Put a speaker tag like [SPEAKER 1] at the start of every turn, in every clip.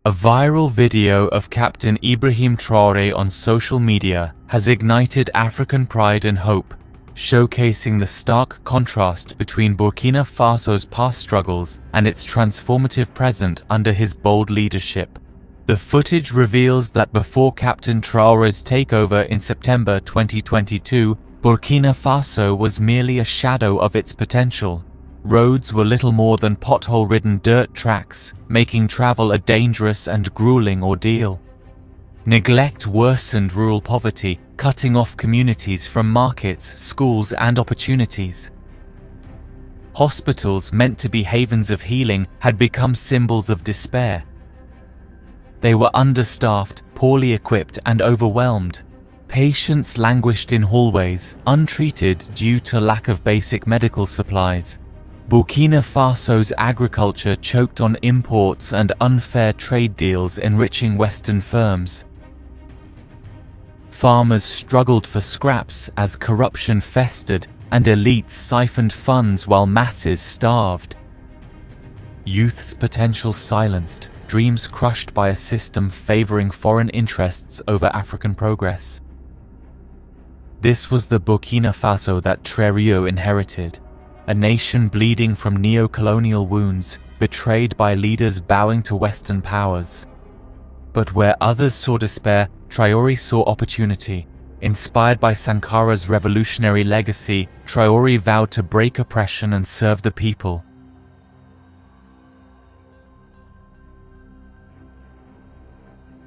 [SPEAKER 1] A viral video of Captain Ibrahim Traoré on social media has ignited African pride and hope, showcasing the stark contrast between Burkina Faso's past struggles and its transformative present under his bold leadership. The footage reveals that before Captain Traoré's takeover in September 2022, Burkina Faso was merely a shadow of its potential. Roads were little more than pothole-ridden dirt tracks, making travel a dangerous and grueling ordeal. Neglect worsened rural poverty, cutting off communities from markets, schools, and opportunities. Hospitals, meant to be havens of healing, had become symbols of despair. They were understaffed, poorly equipped, and overwhelmed. Patients languished in hallways, untreated due to lack of basic medical supplies. Burkina Faso's agriculture choked on imports and unfair trade deals enriching Western firms. Farmers struggled for scraps as corruption festered and elites siphoned funds while masses starved. Youth's potential silenced, dreams crushed by a system favoring foreign interests over African progress. This was the Burkina Faso that Traoré inherited. A nation bleeding from neo-colonial wounds, betrayed by leaders bowing to Western powers. But where others saw despair, Traoré saw opportunity. Inspired by Sankara's revolutionary legacy, Traoré vowed to break oppression and serve the people.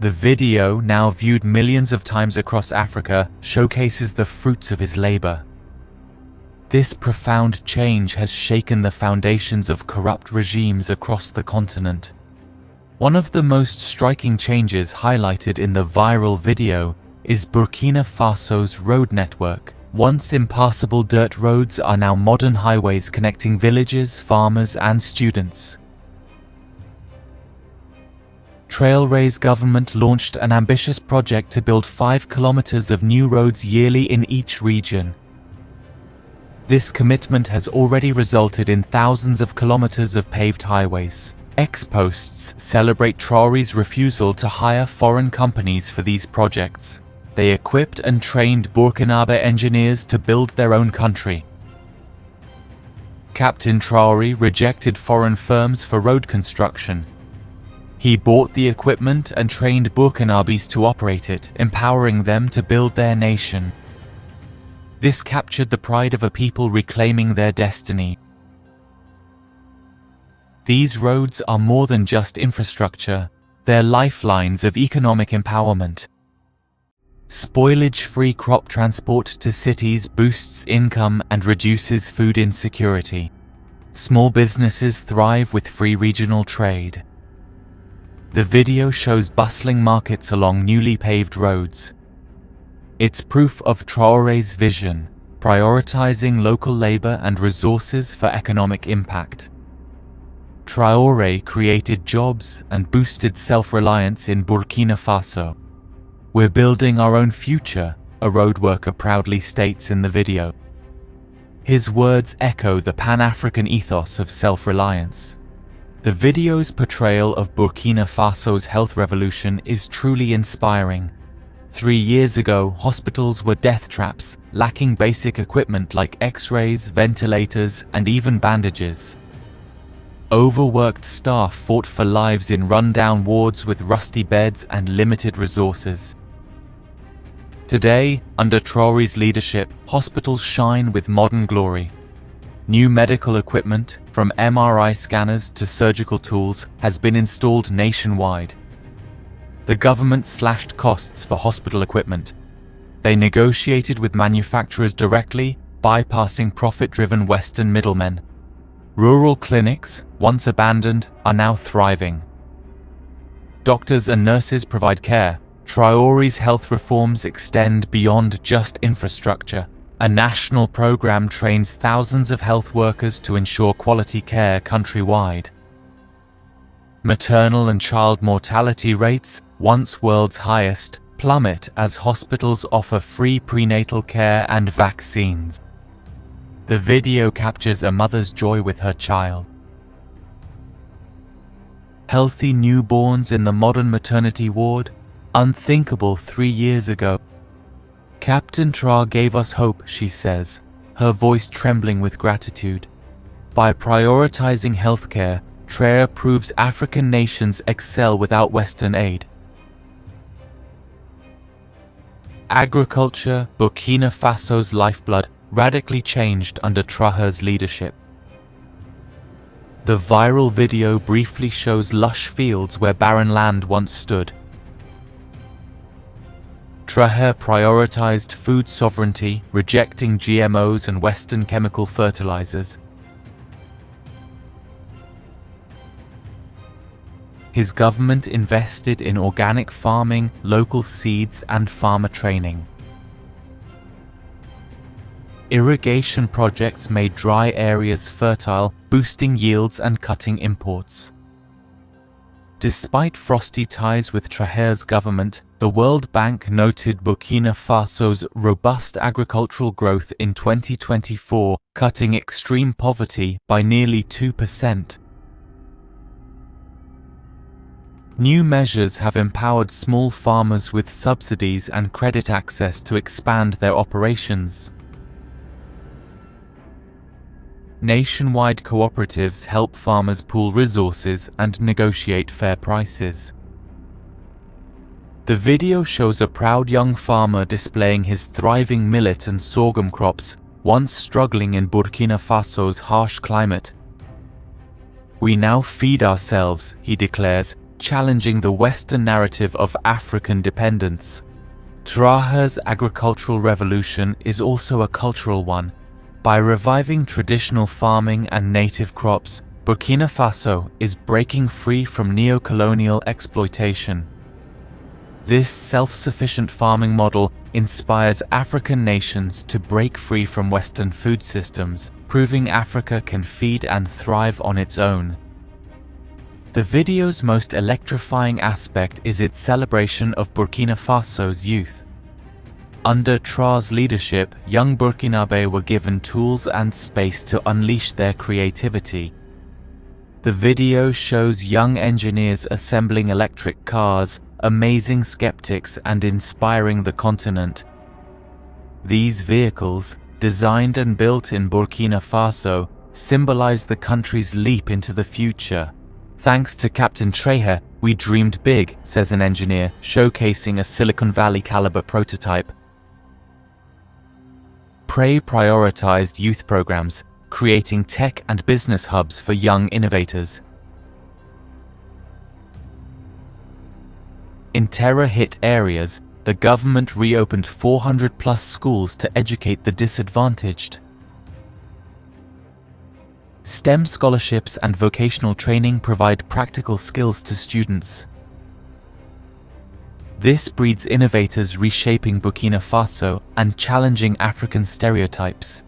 [SPEAKER 1] The video, now viewed millions of times across Africa, showcases the fruits of his labor. This profound change has shaken the foundations of corrupt regimes across the continent. One of the most striking changes highlighted in the viral video is Burkina Faso's road network. Once impassable dirt roads are now modern highways connecting villages, farmers, and students. Traoré's government launched an ambitious project to build 5 kilometers of new roads yearly in each region. This commitment has already resulted in thousands of kilometers of paved highways. Ex-posts celebrate Traoré's refusal to hire foreign companies for these projects. They equipped and trained Burkinabe engineers to build their own country. Captain Traoré rejected foreign firms for road construction. He bought the equipment and trained Burkinabes to operate it, empowering them to build their nation. This captured the pride of a people reclaiming their destiny. These roads are more than just infrastructure, they're lifelines of economic empowerment. Spoilage-free crop transport to cities boosts income and reduces food insecurity. Small businesses thrive with free regional trade. The video shows bustling markets along newly paved roads. It's proof of Traoré's vision, prioritizing local labor and resources for economic impact. Traoré created jobs and boosted self-reliance in Burkina Faso. "We're building our own future," a road worker proudly states in the video. His words echo the Pan-African ethos of self-reliance. The video's portrayal of Burkina Faso's health revolution is truly inspiring. 3 years ago, hospitals were death traps, lacking basic equipment like X-rays, ventilators, and even bandages. Overworked staff fought for lives in run-down wards with rusty beds and limited resources. Today, under Traoré's leadership, hospitals shine with modern glory. New medical equipment, from MRI scanners to surgical tools, has been installed nationwide. The government slashed costs for hospital equipment. They negotiated with manufacturers directly, bypassing profit-driven Western middlemen. Rural clinics, once abandoned, are now thriving. Doctors and nurses provide care. Traoré's health reforms extend beyond just infrastructure. A national program trains thousands of health workers to ensure quality care countrywide. Maternal and child mortality rates, once world's highest, plummet as hospitals offer free prenatal care and vaccines. The video captures a mother's joy with her child. Healthy newborns in the modern maternity ward? Unthinkable 3 years ago. Captain Traoré gave us hope, she says, her voice trembling with gratitude. By prioritizing healthcare, Traoré proves African nations excel without Western aid. Agriculture, Burkina Faso's lifeblood, radically changed under Traoré's leadership. The viral video briefly shows lush fields where barren land once stood. Traoré prioritized food sovereignty, rejecting GMOs and Western chemical fertilizers. His government invested in organic farming, local seeds, and farmer training. Irrigation projects made dry areas fertile, boosting yields and cutting imports. Despite frosty ties with Traoré's government, the World Bank noted Burkina Faso's robust agricultural growth in 2024, cutting extreme poverty by nearly 2%. New measures have empowered small farmers with subsidies and credit access to expand their operations. Nationwide cooperatives help farmers pool resources and negotiate fair prices. The video shows a proud young farmer displaying his thriving millet and sorghum crops, once struggling in Burkina Faso's harsh climate. "We now feed ourselves," he declares, challenging the Western narrative of African dependence. Traoré's agricultural revolution is also a cultural one. By reviving traditional farming and native crops, Burkina Faso is breaking free from neo-colonial exploitation. This self-sufficient farming model inspires African nations to break free from Western food systems, proving Africa can feed and thrive on its own. The video's most electrifying aspect is its celebration of Burkina Faso's youth. Under Traoré's leadership, young Burkinabe were given tools and space to unleash their creativity. The video shows young engineers assembling electric cars, amazing skeptics and inspiring the continent. These vehicles, designed and built in Burkina Faso, symbolize the country's leap into the future. "Thanks to Captain Traoré, we dreamed big," says an engineer, showcasing a Silicon Valley caliber prototype. Prioritized youth programs, creating tech and business hubs for young innovators. In terror-hit areas, the government reopened 400+ schools to educate the disadvantaged. STEM scholarships and vocational training provide practical skills to students. This breeds innovators reshaping Burkina Faso and challenging African stereotypes.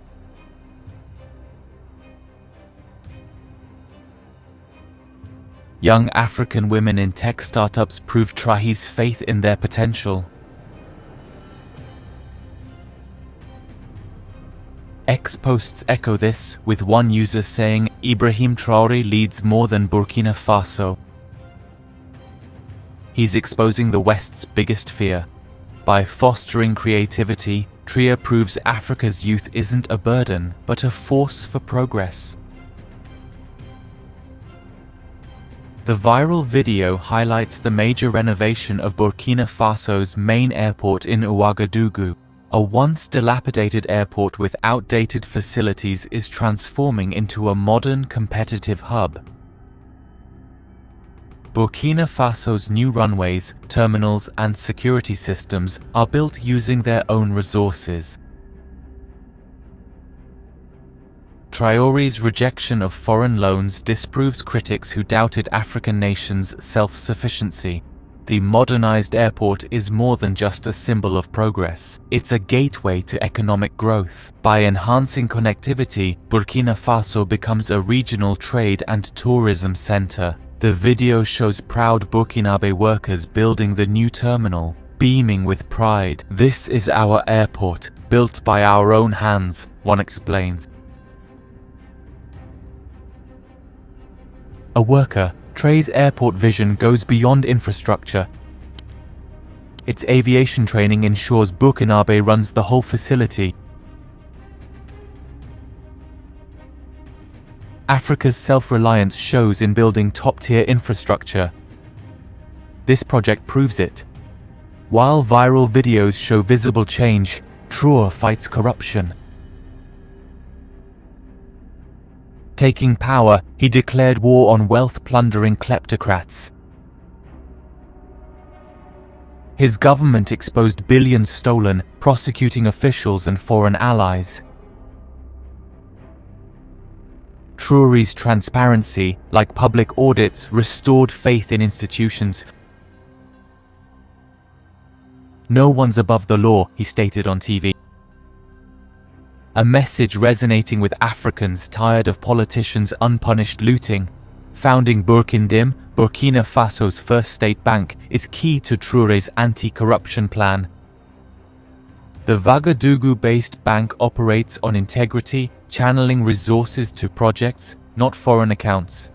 [SPEAKER 1] Young African women in tech startups prove Traoré's faith in their potential. X posts echo this, with one user saying, "Ibrahim Traoré leads more than Burkina Faso." He's exposing the West's biggest fear. By fostering creativity, Traoré proves Africa's youth isn't a burden, but a force for progress. The viral video highlights the major renovation of Burkina Faso's main airport in Ouagadougou. A once dilapidated airport with outdated facilities is transforming into a modern, competitive hub. Burkina Faso's new runways, terminals, and security systems are built using their own resources. Traoré's rejection of foreign loans disproves critics who doubted African nations' self-sufficiency. The modernized airport is more than just a symbol of progress. It's a gateway to economic growth. By enhancing connectivity, Burkina Faso becomes a regional trade and tourism center. The video shows proud Burkinabe workers building the new terminal, beaming with pride. "This is our airport, built by our own hands," one explains. A worker, Traoré's airport vision goes beyond infrastructure. Its aviation training ensures Burkinabe runs the whole facility. Africa's self-reliance shows in building top-tier infrastructure. This project proves it. While viral videos show visible change, Traoré fights corruption. Taking power, he declared war on wealth-plundering kleptocrats. His government exposed billions stolen, prosecuting officials and foreign allies. Traoré's transparency, like public audits, restored faith in institutions. "No one's above the law," he stated on TV. A message resonating with Africans tired of politicians' unpunished looting. Founding Burkina Faso's first state bank, is key to Traoré's anti-corruption plan. The Ouagadougou-based bank operates on integrity, channeling resources to projects, not foreign accounts.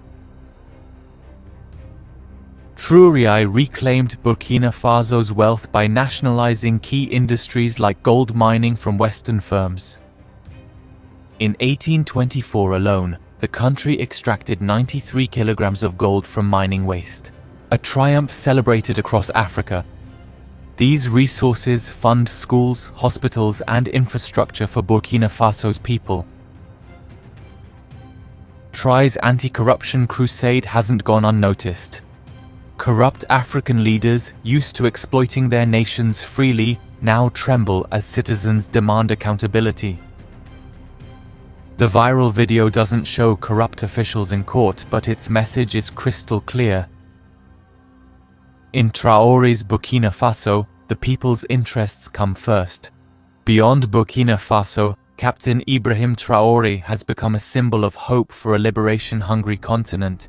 [SPEAKER 1] Traoré reclaimed Burkina Faso's wealth by nationalizing key industries like gold mining from Western firms. In 1824 alone, the country extracted 93 kilograms of gold from mining waste, a triumph celebrated across Africa. These resources fund schools, hospitals, and infrastructure for Burkina Faso's people. Traoré's anti-corruption crusade hasn't gone unnoticed. Corrupt African leaders, used to exploiting their nations freely, now tremble as citizens demand accountability. The viral video doesn't show corrupt officials in court, but its message is crystal clear. In Traoré's Burkina Faso, the people's interests come first. Beyond Burkina Faso, Captain Ibrahim Traoré has become a symbol of hope for a liberation-hungry continent.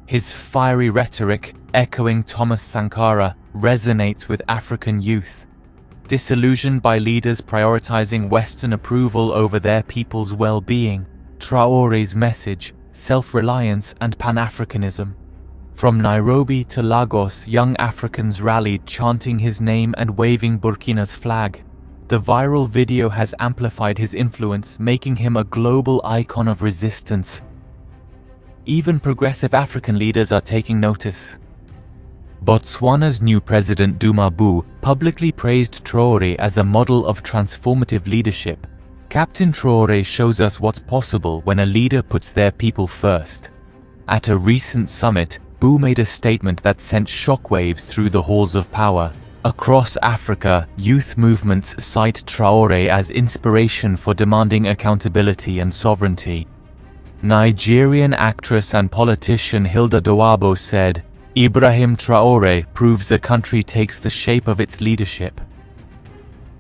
[SPEAKER 1] His fiery rhetoric, echoing Thomas Sankara, resonates with African youth. Disillusioned by leaders prioritizing Western approval over their people's well-being, Traoré's message, self-reliance and Pan-Africanism. From Nairobi to Lagos, young Africans rallied, chanting his name and waving Burkina's flag. The viral video has amplified his influence, making him a global icon of resistance. Even progressive African leaders are taking notice. Botswana's new president Doumbouya publicly praised Traoré as a model of transformative leadership. Captain Traoré shows us what's possible when a leader puts their people first. At a recent summit, Bou made a statement that sent shockwaves through the halls of power. Across Africa, youth movements cite Traoré as inspiration for demanding accountability and sovereignty. Nigerian actress and politician Hilda Dawabo said, "Ibrahim Traoré proves a country takes the shape of its leadership."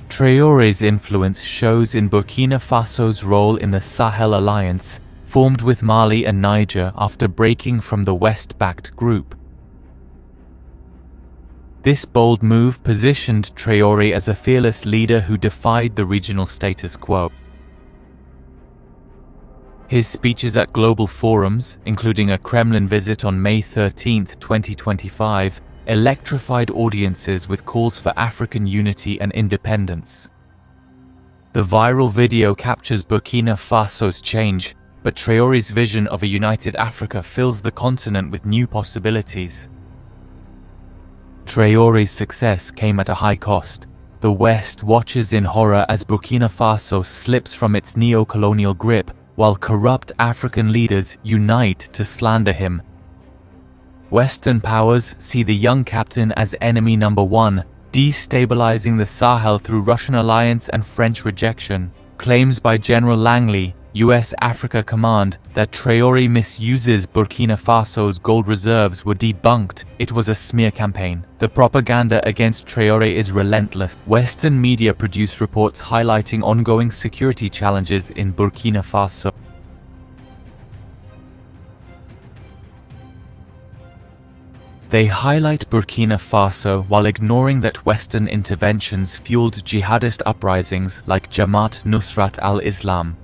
[SPEAKER 1] Traoré's influence shows in Burkina Faso's role in the Sahel Alliance, formed with Mali and Niger after breaking from the West-backed group. This bold move positioned Traoré as a fearless leader who defied the regional status quo. His speeches at global forums, including a Kremlin visit on May 13, 2025, electrified audiences with calls for African unity and independence. The viral video captures Burkina Faso's change, but Traoré's vision of a united Africa fills the continent with new possibilities. Traoré's success came at a high cost. The West watches in horror as Burkina Faso slips from its neo-colonial grip, while corrupt African leaders unite to slander him. Western powers see the young captain as enemy number one, destabilizing the Sahel through Russian alliance and French rejection. Claims by General Langley, US Africa Command, that Traoré misuses Burkina Faso's gold reserves were debunked. It was a smear campaign. The propaganda against Traoré is relentless. Western media produce reports highlighting ongoing security challenges in Burkina Faso. They highlight Burkina Faso while ignoring that Western interventions fueled jihadist uprisings like Jamaat Nusrat al-Islam.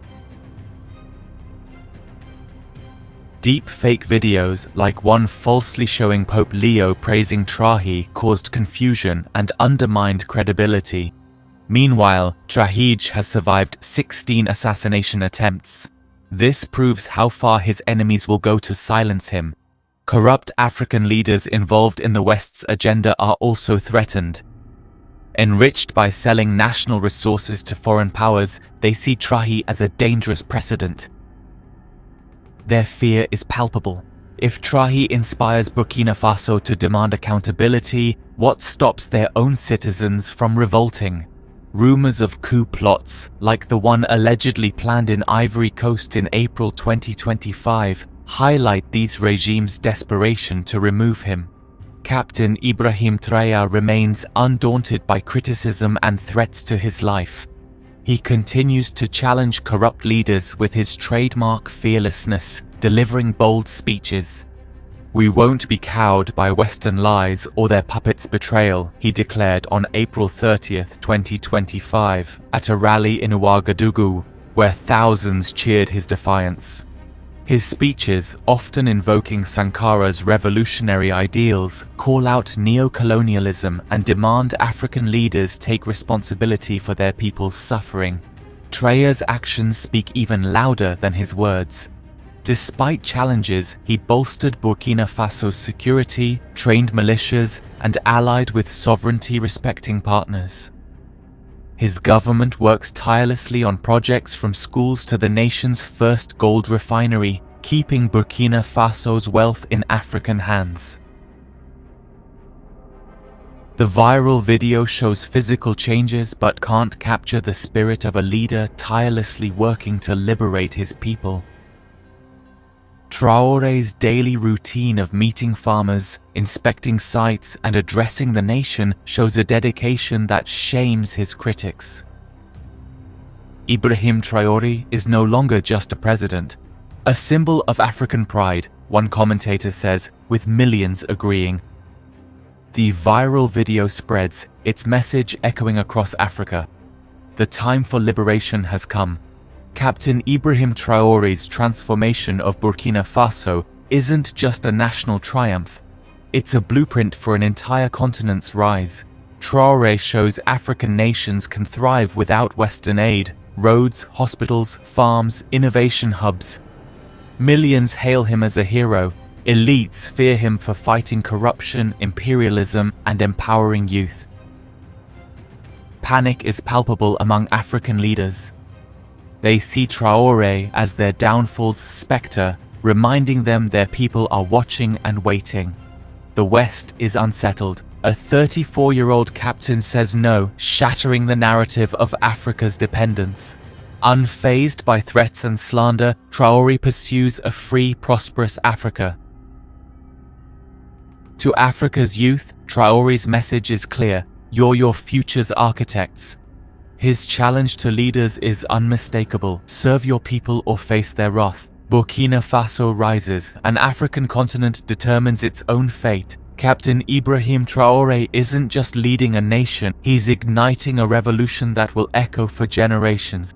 [SPEAKER 1] Deep fake videos, like one falsely showing Pope Leo praising Traoré, caused confusion and undermined credibility. Meanwhile, Traoré has survived 16 assassination attempts. This proves how far his enemies will go to silence him. Corrupt African leaders involved in the West's agenda are also threatened. Enriched by selling national resources to foreign powers, they see Traoré as a dangerous precedent. Their fear is palpable. If Traoré inspires Burkina Faso to demand accountability, what stops their own citizens from revolting? Rumors of coup plots, like the one allegedly planned in Ivory Coast in April 2025, highlight these regimes' desperation to remove him. Captain Ibrahim Traoré remains undaunted by criticism and threats to his life. He continues to challenge corrupt leaders with his trademark fearlessness, delivering bold speeches. "We won't be cowed by Western lies or their puppets' betrayal," he declared on April 30th, 2025, at a rally in Ouagadougou, where thousands cheered his defiance. His speeches, often invoking Sankara's revolutionary ideals, call out neo-colonialism and demand African leaders take responsibility for their people's suffering. Traoré's actions speak even louder than his words. Despite challenges, he bolstered Burkina Faso's security, trained militias, and allied with sovereignty-respecting partners. His government works tirelessly on projects from schools to the nation's first gold refinery, keeping Burkina Faso's wealth in African hands. The viral video shows physical changes but can't capture the spirit of a leader tirelessly working to liberate his people. Traoré's daily routine of meeting farmers, inspecting sites, and addressing the nation shows a dedication that shames his critics. Ibrahim Traoré is no longer just a president, a symbol of African pride, one commentator says, with millions agreeing. The viral video spreads, its message echoing across Africa. The time for liberation has come. Captain Ibrahim Traoré's transformation of Burkina Faso isn't just a national triumph. It's a blueprint for an entire continent's rise. Traoré shows African nations can thrive without Western aid. Roads, hospitals, farms, innovation hubs. Millions hail him as a hero. Elites fear him for fighting corruption, imperialism, and empowering youth. Panic is palpable among African leaders. They see Traoré as their downfall's spectre, reminding them their people are watching and waiting. The West is unsettled. A 34-year-old captain says no, shattering the narrative of Africa's dependence. Unfazed by threats and slander, Traoré pursues a free, prosperous Africa. To Africa's youth, Traoré's message is clear: you're your future's architects. His challenge to leaders is unmistakable: serve your people or face their wrath. Burkina Faso rises. An African continent determines its own fate. Captain Ibrahim Traoré isn't just leading a nation, he's igniting a revolution that will echo for generations.